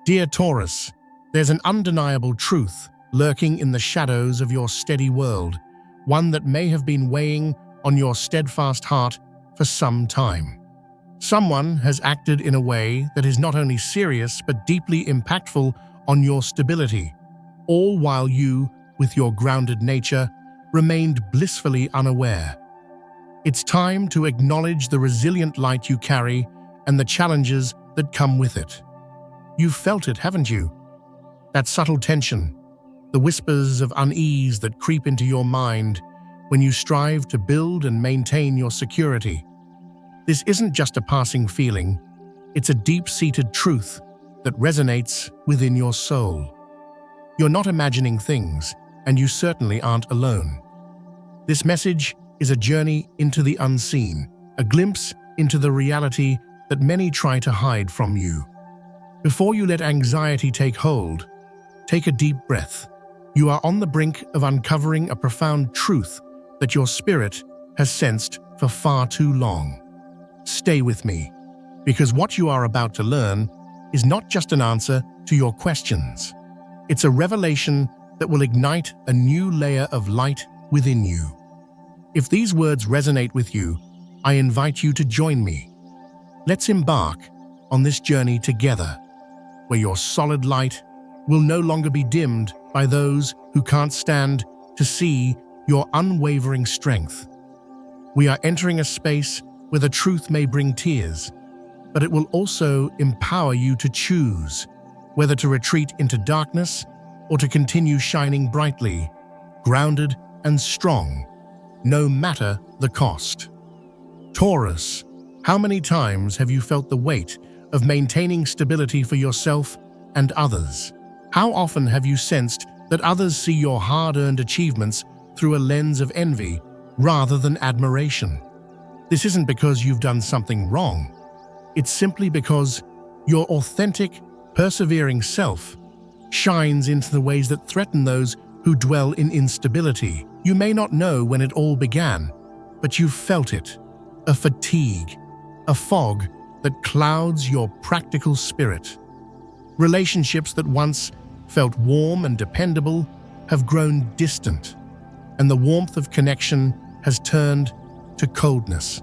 Dear Taurus, there's an undeniable truth lurking in the shadows of your steady world, one that may have been weighing on your steadfast heart for some time. Someone has acted in a way that is not only serious but deeply impactful on your stability, all while you, with your grounded nature, remained blissfully unaware. It's time to acknowledge the resilient light you carry and the challenges that come with it. You've felt it, haven't you? That subtle tension, the whispers of unease that creep into your mind when you strive to build and maintain your security. This isn't just a passing feeling, it's a deep-seated truth that resonates within your soul. You're not imagining things, and you certainly aren't alone. This message is a journey into the unseen, a glimpse into the reality that many try to hide from you. Before you let anxiety take hold, take a deep breath. You are on the brink of uncovering a profound truth that your spirit has sensed for far too long. Stay with me, because what you are about to learn is not just an answer to your questions. It's a revelation that will ignite a new layer of light within you. If these words resonate with you, I invite you to join me. Let's embark on this journey together, where your solid light will no longer be dimmed by those who can't stand to see your unwavering strength. We are entering a space where the truth may bring tears, but it will also empower you to choose whether to retreat into darkness or to continue shining brightly, grounded and strong, no matter the cost. Taurus, how many times have you felt the weight of maintaining stability for yourself and others? How often have you sensed that others see your hard-earned achievements through a lens of envy rather than admiration? This isn't because you've done something wrong. It's simply because your authentic, persevering self shines into the ways that threaten those who dwell in instability. You may not know when it all began, but you've felt it. A fatigue, a fog that clouds your practical spirit. Relationships that once felt warm and dependable have grown distant, and the warmth of connection has turned to coldness.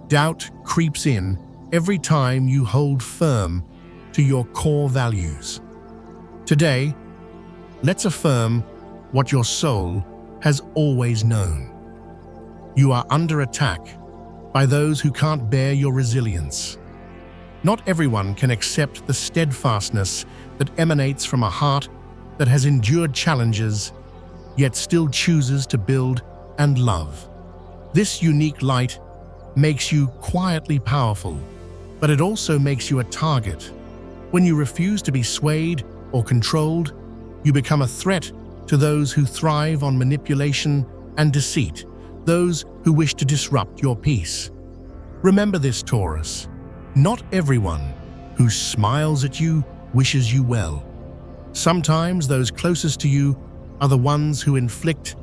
Doubt creeps in every time you hold firm to your core values. Today, let's affirm what your soul has always known. You are under attack by those who can't bear your resilience. Not everyone can accept the steadfastness that emanates from a heart that has endured challenges, yet still chooses to build and love. This unique light makes you quietly powerful, but it also makes you a target. When you refuse to be swayed or controlled, you become a threat to those who thrive on manipulation and deceit, those who wish to disrupt your peace. Remember this, Taurus. Not everyone who smiles at you wishes you well. Sometimes those closest to you are the ones who inflict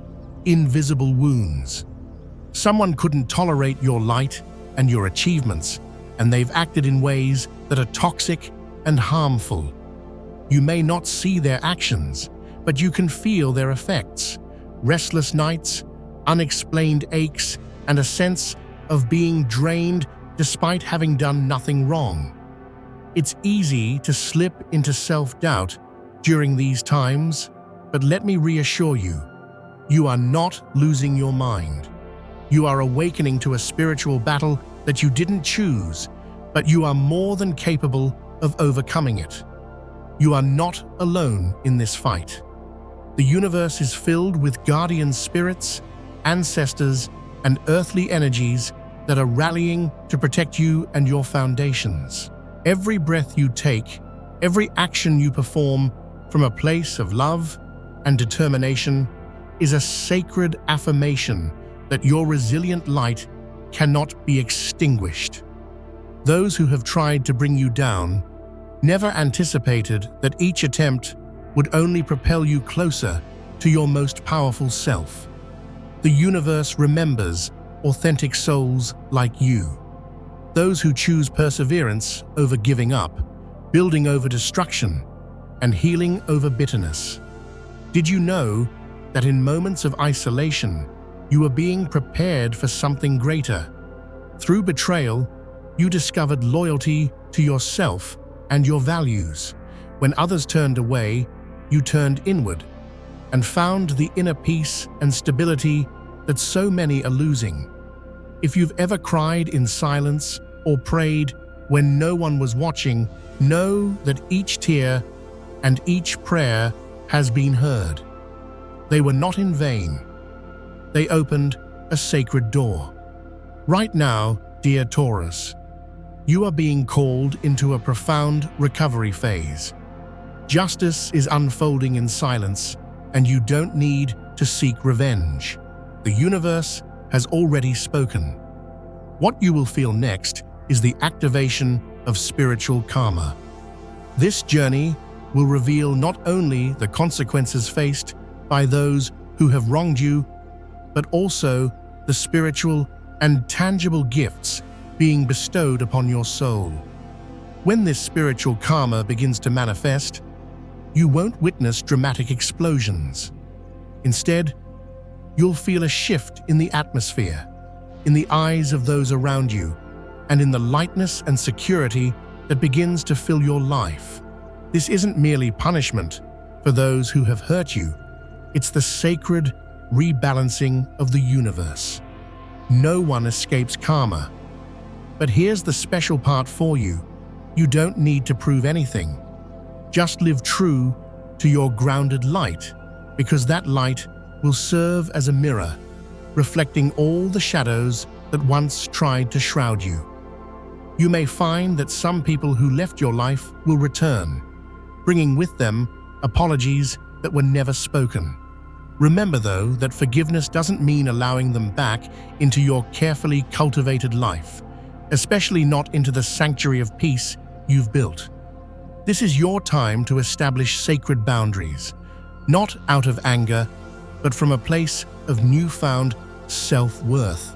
invisible wounds. Someone couldn't tolerate your light and your achievements, and they've acted in ways that are toxic and harmful. You may not see their actions, but you can feel their effects. Restless nights, unexplained aches, and a sense of being drained despite having done nothing wrong. It's easy to slip into self-doubt during these times, but let me reassure you, you are not losing your mind. You are awakening to a spiritual battle that you didn't choose, but you are more than capable of overcoming it. You are not alone in this fight. The universe is filled with guardian spirits, ancestors, and earthly energies that are rallying to protect you and your foundations. Every breath you take, every action you perform from a place of love and determination is a sacred affirmation that your resilient light cannot be extinguished. Those who have tried to bring you down never anticipated that each attempt would only propel you closer to your most powerful self. The universe remembers authentic souls like you. Those who choose perseverance over giving up, building over destruction, and healing over bitterness. Did you know that in moments of isolation, you were being prepared for something greater? Through betrayal, you discovered loyalty to yourself and your values. When others turned away, you turned inward and found the inner peace and stability that so many are losing. If you've ever cried in silence or prayed when no one was watching, know that each tear and each prayer has been heard. They were not in vain. They opened a sacred door. Right now, dear Taurus, you are being called into a profound recovery phase. Justice is unfolding in silence, and you don't need to seek revenge. The universe has already spoken. What you will feel next is the activation of spiritual karma. This journey will reveal not only the consequences faced by those who have wronged you, but also the spiritual and tangible gifts being bestowed upon your soul. When this spiritual karma begins to manifest, you won't witness dramatic explosions. Instead, you'll feel a shift in the atmosphere, in the eyes of those around you, and in the lightness and security that begins to fill your life. This isn't merely punishment for those who have hurt you. It's the sacred rebalancing of the universe. No one escapes karma. But here's the special part for you. You don't need to prove anything. Just live true to your grounded light, because that light will serve as a mirror, reflecting all the shadows that once tried to shroud you. You may find that some people who left your life will return, bringing with them apologies that were never spoken. Remember, though, that forgiveness doesn't mean allowing them back into your carefully cultivated life, especially not into the sanctuary of peace you've built. This is your time to establish sacred boundaries, not out of anger, but from a place of newfound self-worth.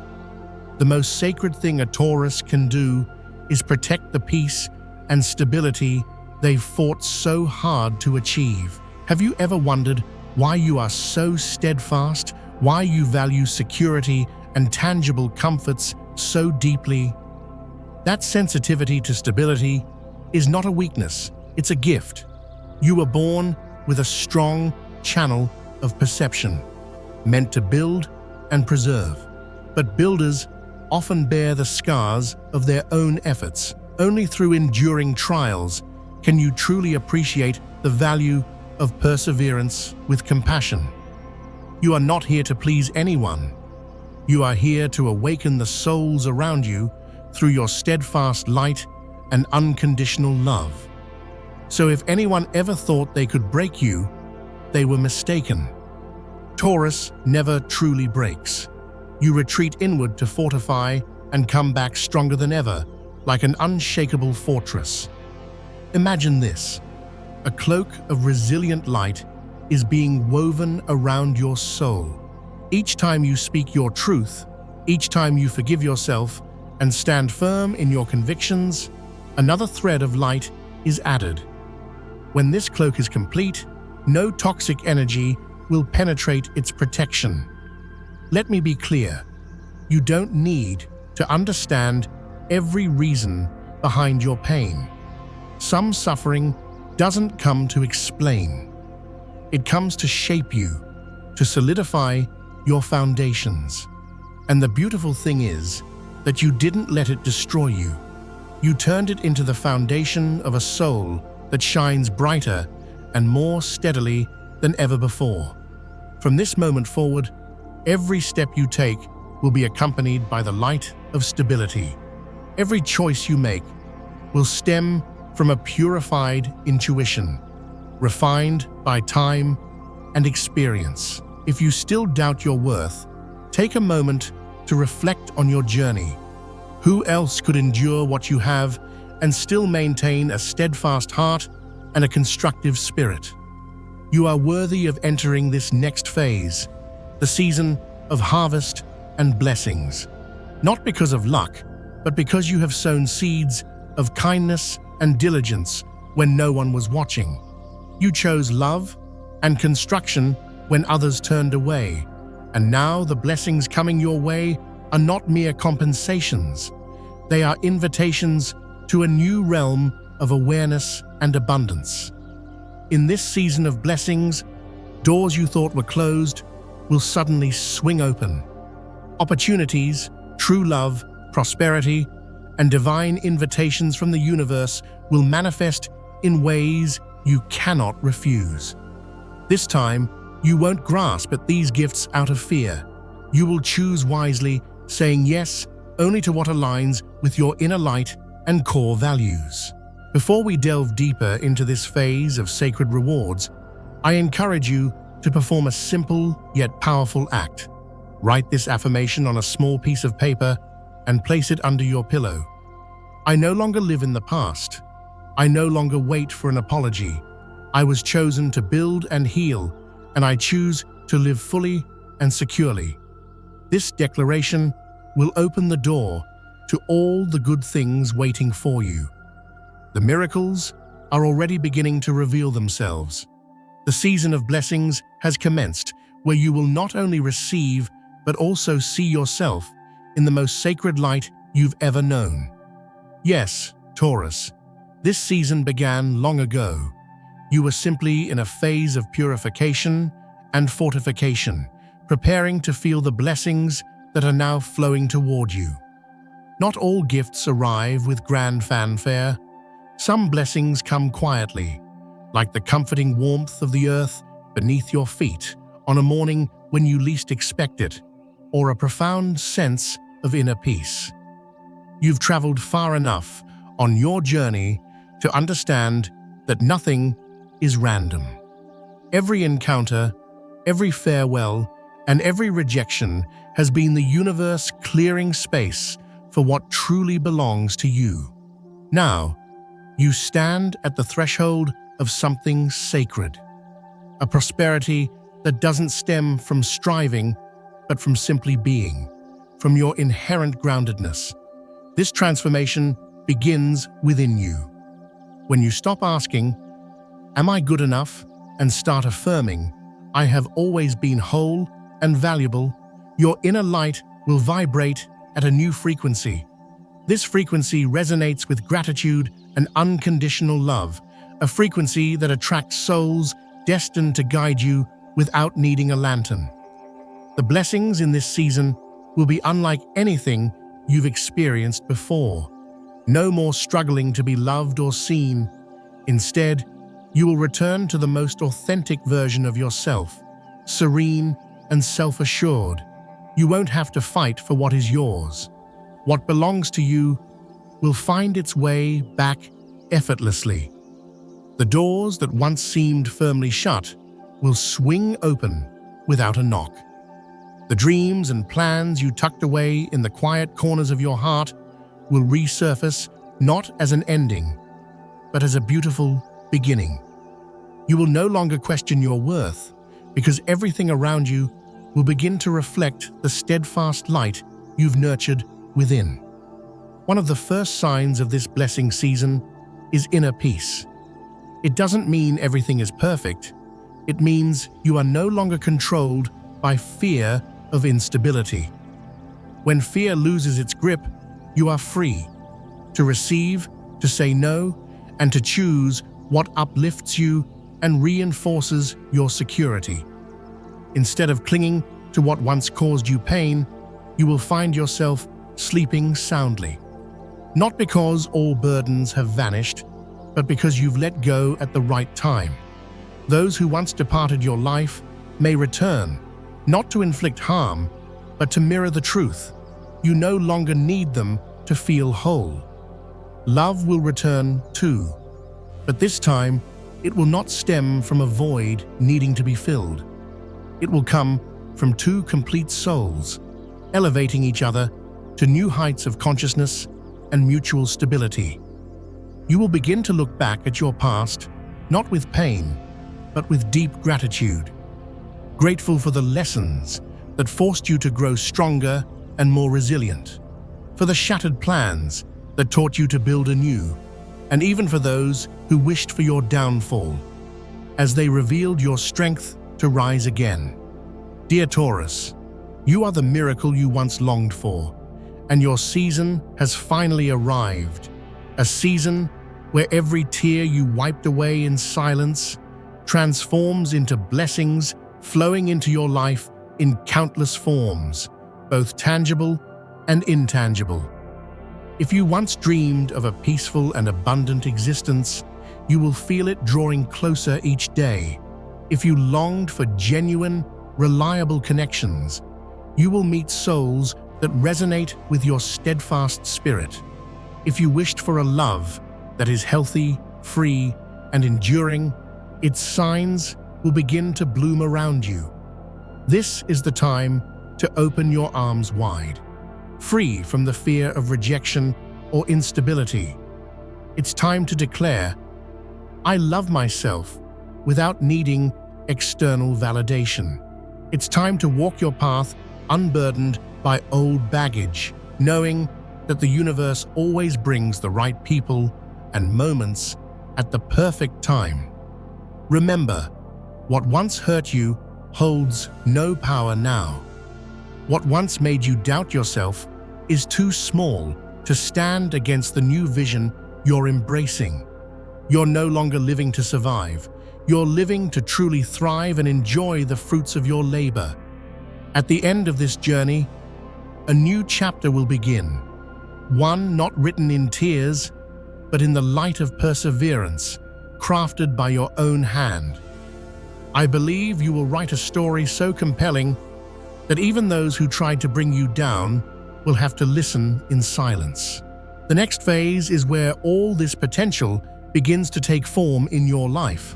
The most sacred thing a Taurus can do is protect the peace and stability they've fought so hard to achieve. Have you ever wondered why you are so steadfast, why you value security and tangible comforts so deeply? That sensitivity to stability is not a weakness, it's a gift. You were born with a strong channel of perception, meant to build and preserve. But builders often bear the scars of their own efforts. Only through enduring trials can you truly appreciate the value of perseverance with compassion. You are not here to please anyone. You are here to awaken the souls around you through your steadfast light and unconditional love. So if anyone ever thought they could break you, they were mistaken. Taurus never truly breaks. You retreat inward to fortify and come back stronger than ever, like an unshakable fortress. Imagine this. A cloak of resilient light is being woven around your soul. Each time you speak your truth, each time you forgive yourself and stand firm in your convictions, another thread of light is added. When this cloak is complete, no toxic energy will penetrate its protection. Let me be clear. You don't need to understand every reason behind your pain. Some suffering doesn't come to explain. It comes to shape you, to solidify your foundations. And the beautiful thing is that you didn't let it destroy you. You turned it into the foundation of a soul that shines brighter and more steadily than ever before. From this moment forward, every step you take will be accompanied by the light of stability. Every choice you make will stem from a purified intuition, refined by time and experience. If you still doubt your worth, take a moment to reflect on your journey. Who else could endure what you have and still maintain a steadfast heart and a constructive spirit? You are worthy of entering this next phase, the season of harvest and blessings, not because of luck, but because you have sown seeds of kindness and diligence when no one was watching. You chose love and construction when others turned away. And now the blessings coming your way are not mere compensations. They are invitations to a new realm of awareness and abundance. In this season of blessings, doors you thought were closed will suddenly swing open. Opportunities, true love, prosperity, and divine invitations from the universe will manifest in ways you cannot refuse. This time, you won't grasp at these gifts out of fear. You will choose wisely, saying yes only to what aligns with your inner light and core values. Before we delve deeper into this phase of sacred rewards, I encourage you to perform a simple yet powerful act. Write this affirmation on a small piece of paper and place it under your pillow. I no longer live in the past. I no longer wait for an apology. I was chosen to build and heal, and I choose to live fully and securely. This declaration will open the door to all the good things waiting for you. The miracles are already beginning to reveal themselves. The season of blessings has commenced, where you will not only receive, but also see yourself in the most sacred light you've ever known. Yes, Taurus, this season began long ago. You were simply in a phase of purification and fortification, preparing to feel the blessings that are now flowing toward you. Not all gifts arrive with grand fanfare. Some blessings come quietly, like the comforting warmth of the earth beneath your feet on a morning when you least expect it, or a profound sense of inner peace. You've traveled far enough on your journey to understand that nothing is random. Every encounter, every farewell, and every rejection has been the universe clearing space for what truly belongs to you. Now, you stand at the threshold of something sacred, a prosperity that doesn't stem from striving, but from simply being, from your inherent groundedness. This transformation begins within you. When you stop asking, "Am I good enough?" and start affirming, "I have always been whole and valuable," your inner light will vibrate at a new frequency. This frequency resonates with gratitude and unconditional love, a frequency that attracts souls destined to guide you without needing a lantern. The blessings in this season will be unlike anything you've experienced before. No more struggling to be loved or seen. Instead, you will return to the most authentic version of yourself, serene and self-assured. You won't have to fight for what is yours. What belongs to you will find its way back effortlessly. The doors that once seemed firmly shut will swing open without a knock. The dreams and plans you tucked away in the quiet corners of your heart will resurface not as an ending, but as a beautiful beginning. You will no longer question your worth, because everything around you will begin to reflect the steadfast light you've nurtured within. One of the first signs of this blessing season is inner peace. It doesn't mean everything is perfect. It means you are no longer controlled by fear of instability. When fear loses its grip, you are free to receive, to say no, and to choose what uplifts you and reinforces your security. Instead of clinging to what once caused you pain, you will find yourself sleeping soundly. Not because all burdens have vanished, but because you've let go at the right time. Those who once departed your life may return, not to inflict harm, but to mirror the truth. You no longer need them to feel whole. Love will return too, but this time it will not stem from a void needing to be filled. It will come from two complete souls, elevating each other to new heights of consciousness and mutual stability. You will begin to look back at your past, not with pain, but with deep gratitude. Grateful for the lessons that forced you to grow stronger and more resilient, for the shattered plans that taught you to build anew, and even for those who wished for your downfall, as they revealed your strength to rise again. Dear Taurus, you are the miracle you once longed for, and your season has finally arrived. A season where every tear you wiped away in silence transforms into blessings flowing into your life in countless forms, both tangible and intangible. If you once dreamed of a peaceful and abundant existence, you will feel it drawing closer each day. If you longed for genuine, reliable connections, you will meet souls that resonate with your steadfast spirit. If you wished for a love that is healthy, free, and enduring, its signs will begin to bloom around you. This is the time to open your arms wide, free from the fear of rejection or instability. It's time to declare, I love myself without needing external validation. It's time to walk your path unburdened by old baggage, knowing that the universe always brings the right people and moments at the perfect time. Remember, what once hurt you holds no power now. What once made you doubt yourself is too small to stand against the new vision you're embracing. You're no longer living to survive. You're living to truly thrive and enjoy the fruits of your labor. At the end of this journey, a new chapter will begin. One not written in tears, but in the light of perseverance, crafted by your own hand. I believe you will write a story so compelling that even those who tried to bring you down will have to listen in silence. The next phase is where all this potential begins to take form in your life.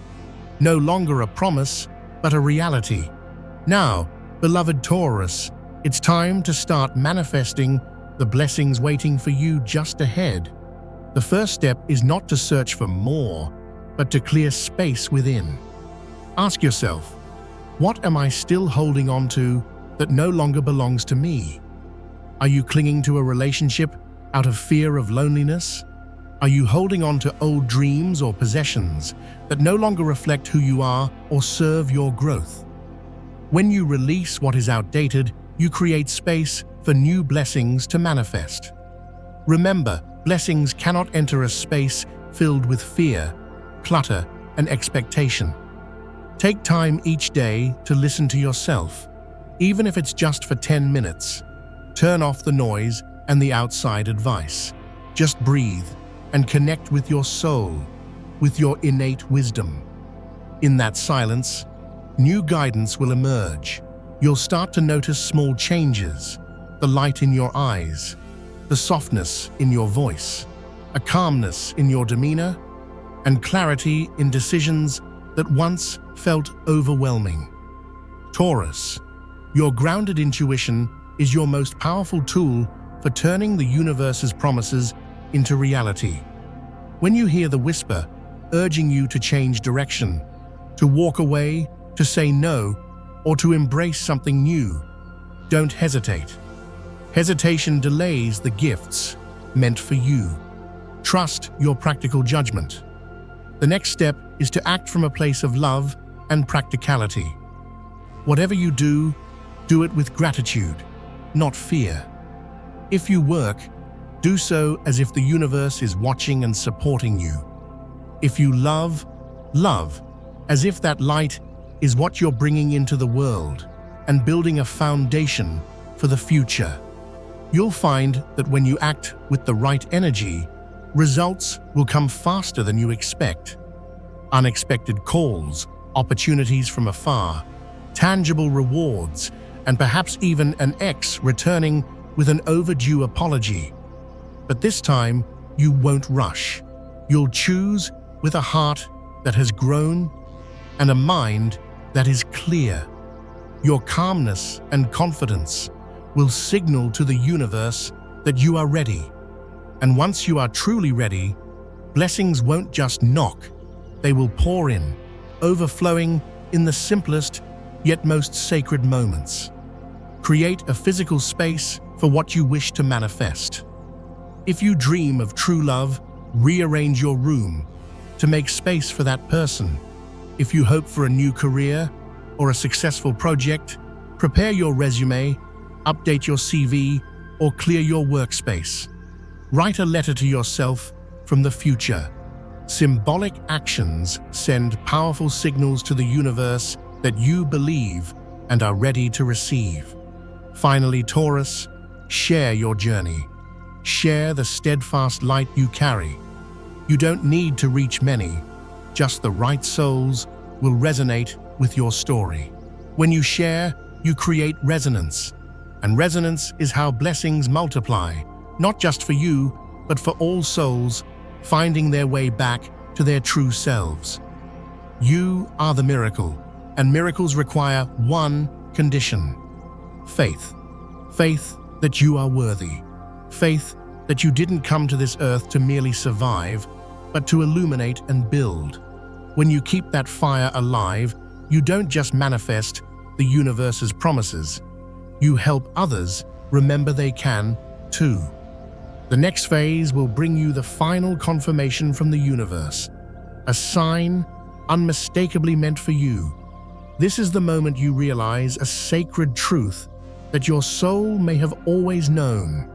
No longer a promise, but a reality. Now, beloved Taurus, it's time to start manifesting the blessings waiting for you just ahead. The first step is not to search for more, but to clear space within. Ask yourself, what am I still holding on to that no longer belongs to me? Are you clinging to a relationship out of fear of loneliness? Are you holding on to old dreams or possessions that no longer reflect who you are or serve your growth? When you release what is outdated, you create space for new blessings to manifest. Remember, blessings cannot enter a space filled with fear, clutter, and expectation. Take time each day to listen to yourself, even if it's just for 10 minutes. Turn off the noise and the outside advice. Just breathe and connect with your soul, with your innate wisdom. In that silence, new guidance will emerge. You'll start to notice small changes, the light in your eyes, the softness in your voice, a calmness in your demeanor, and clarity in decisions that once felt overwhelming. Taurus, your grounded intuition is your most powerful tool for turning the universe's promises into reality. When you hear the whisper urging you to change direction, to walk away, to say no, or to embrace something new, don't hesitate. Hesitation delays the gifts meant for you. Trust your practical judgment. The next step is to act from a place of love and practicality. Whatever you do it with gratitude, not fear. If you work, do so as if the universe is watching and supporting you. If you love as if that light is what you're bringing into the world and building a foundation for the future. You'll find that when you act with the right energy, results will come faster than you expect. Unexpected calls, opportunities from afar, tangible rewards, and perhaps even an ex returning with an overdue apology. But this time, you won't rush. You'll choose with a heart that has grown and a mind that is clear. Your calmness and confidence will signal to the universe that you are ready. And once you are truly ready, blessings won't just knock, they will pour in, overflowing in the simplest yet most sacred moments. Create a physical space for what you wish to manifest. If you dream of true love, rearrange your room to make space for that person. If you hope for a new career or a successful project, prepare your resume, update your CV, or clear your workspace. Write a letter to yourself from the future. Symbolic actions send powerful signals to the universe that you believe and are ready to receive. Finally, Taurus, share your journey. Share the steadfast light you carry. You don't need to reach many, just the right souls will resonate with your story. When you share, you create resonance, and resonance is how blessings multiply, not just for you, but for all souls finding their way back to their true selves. You are the miracle, and miracles require one condition: faith. Faith that you are worthy. Faith that you didn't come to this earth to merely survive, but to illuminate and build. When you keep that fire alive, you don't just manifest the universe's promises. You help others remember they can, too. The next phase will bring you the final confirmation from the universe, a sign unmistakably meant for you. This is the moment you realize a sacred truth that your soul may have always known.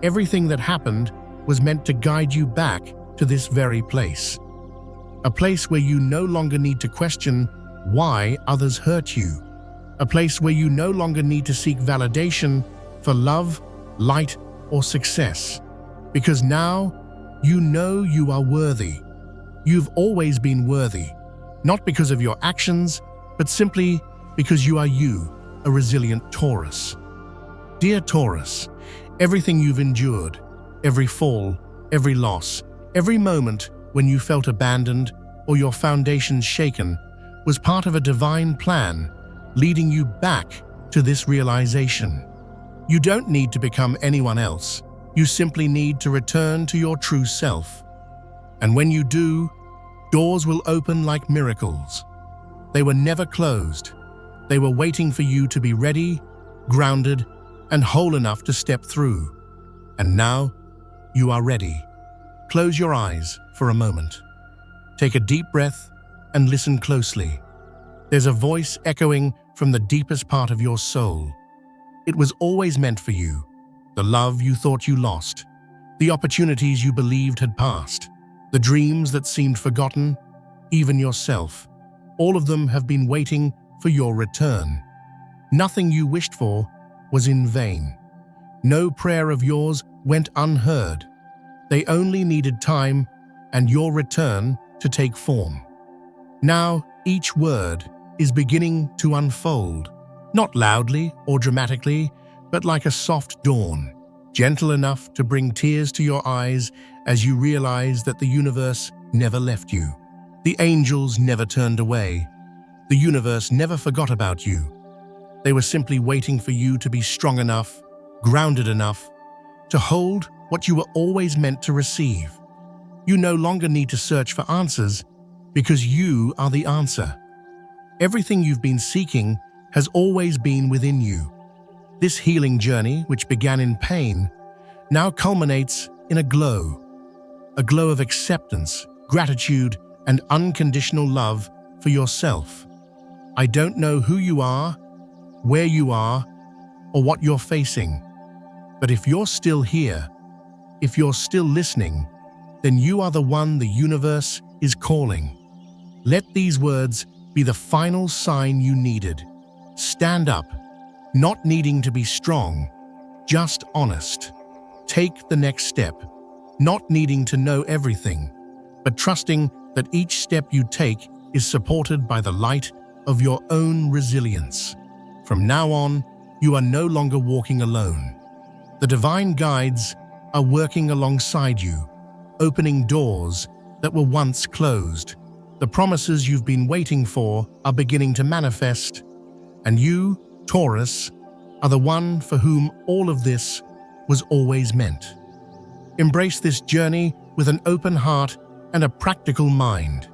Everything that happened was meant to guide you back to this very place. A place where you no longer need to question why others hurt you. A place where you no longer need to seek validation for love, light, or success. Because now, you know you are worthy. You've always been worthy, not because of your actions, but simply because you are you, a resilient Taurus. Dear Taurus, everything you've endured, every fall, every loss, every moment when you felt abandoned or your foundations shaken, was part of a divine plan leading you back to this realization. You don't need to become anyone else. You simply need to return to your true self. And when you do, doors will open like miracles. They were never closed. They were waiting for you to be ready, grounded, and whole enough to step through. And now, you are ready. Close your eyes for a moment. Take a deep breath and listen closely. There's a voice echoing from the deepest part of your soul. It was always meant for you. The love you thought you lost, the opportunities you believed had passed, the dreams that seemed forgotten, even yourself. All of them have been waiting for your return. Nothing you wished for was in vain. No prayer of yours went unheard. They only needed time and your return to take form. Now, each word is beginning to unfold, not loudly or dramatically, but like a soft dawn, gentle enough to bring tears to your eyes as you realize that the universe never left you. The angels never turned away. The universe never forgot about you. They were simply waiting for you to be strong enough, grounded enough, to hold what you were always meant to receive. You no longer need to search for answers because you are the answer. Everything you've been seeking has always been within you. This healing journey, which began in pain, now culminates in a glow of acceptance, gratitude, and unconditional love for yourself. I don't know who you are, where you are, or what you're facing, but if you're still here, if you're still listening, then you are the one the universe is calling. Let these words be the final sign you needed. Stand up, not needing to be strong, just honest. Take the next step, not needing to know everything, but trusting that each step you take is supported by the light of your own resilience. From now on, you are no longer walking alone. The divine guides are working alongside you, opening doors that were once closed. The promises you've been waiting for are beginning to manifest, and you, Taurus, are the one for whom all of this was always meant. Embrace this journey with an open heart and a practical mind.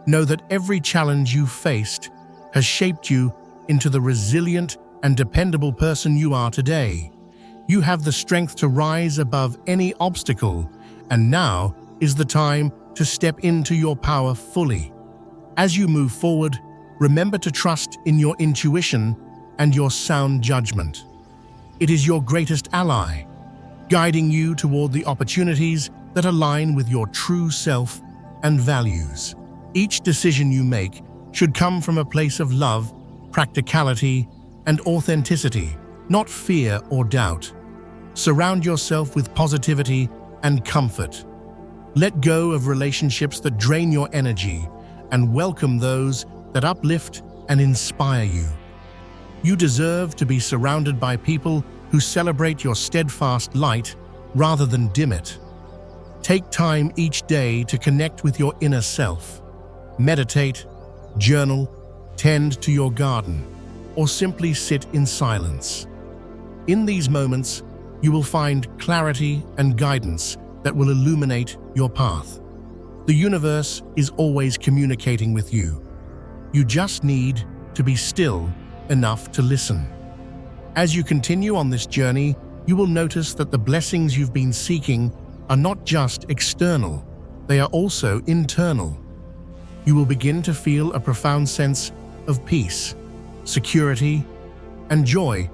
Know that every challenge you faced has shaped you into the resilient and dependable person you are today. You have the strength to rise above any obstacle, and now is the time to step into your power fully. As you move forward, remember to trust in your intuition and your sound judgment. It is your greatest ally, guiding you toward the opportunities that align with your true self and values. Each decision you make should come from a place of love, practicality, and authenticity, not fear or doubt. Surround yourself with positivity and comfort. Let go of relationships that drain your energy and welcome those that uplift and inspire you. You deserve to be surrounded by people who celebrate your steadfast light rather than dim it. Take time each day to connect with your inner self. Meditate, journal, tend to your garden, or simply sit in silence. In these moments, you will find clarity and guidance that will illuminate your path. The universe is always communicating with you. You just need to be still enough to listen. As you continue on this journey, you will notice that the blessings you've been seeking are not just external, they are also internal. You will begin to feel a profound sense of peace, security, and joy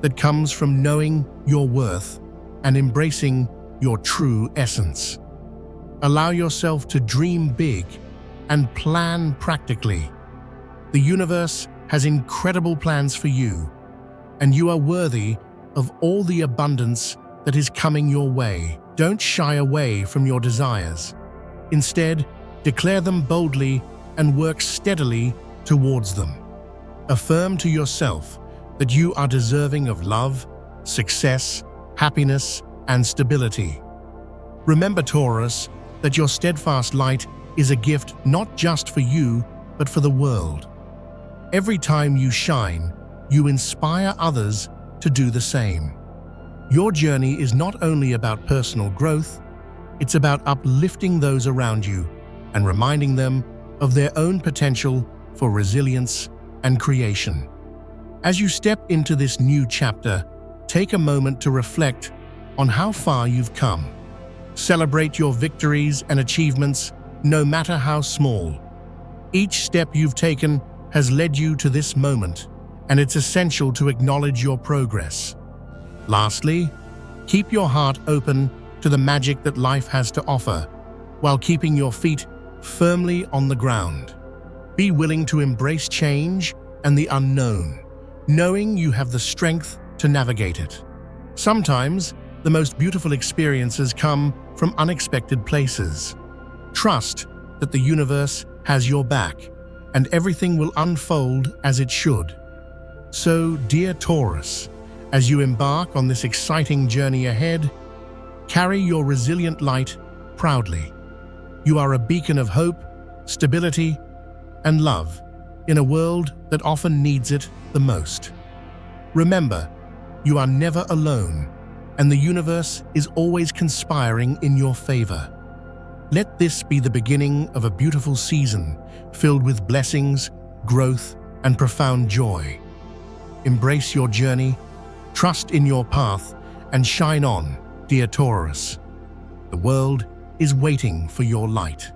that comes from knowing your worth and embracing your true essence. Allow yourself to dream big and plan practically. The universe has incredible plans for you, and you are worthy of all the abundance that is coming your way. Don't shy away from your desires. Instead, declare them boldly and work steadily towards them. Affirm to yourself that you are deserving of love, success, happiness, and stability. Remember, Taurus, that your steadfast light is a gift not just for you, but for the world. Every time you shine, you inspire others to do the same. Your journey is not only about personal growth, it's about uplifting those around you and reminding them of their own potential for resilience and creation. As you step into this new chapter, take a moment to reflect on how far you've come. Celebrate your victories and achievements, no matter how small. Each step you've taken has led you to this moment, and it's essential to acknowledge your progress. Lastly, keep your heart open to the magic that life has to offer, while keeping your feet firmly on the ground. Be willing to embrace change and the unknown, knowing you have the strength to navigate it. Sometimes, the most beautiful experiences come from unexpected places. Trust that the universe has your back, and everything will unfold as it should. So, dear Taurus, as you embark on this exciting journey ahead, carry your resilient light proudly. You are a beacon of hope, stability, and love in a world that often needs it the most. Remember, you are never alone, and the universe is always conspiring in your favor. Let this be the beginning of a beautiful season filled with blessings, growth, and profound joy. Embrace your journey, trust in your path, and shine on, dear Taurus. The world is waiting for your light.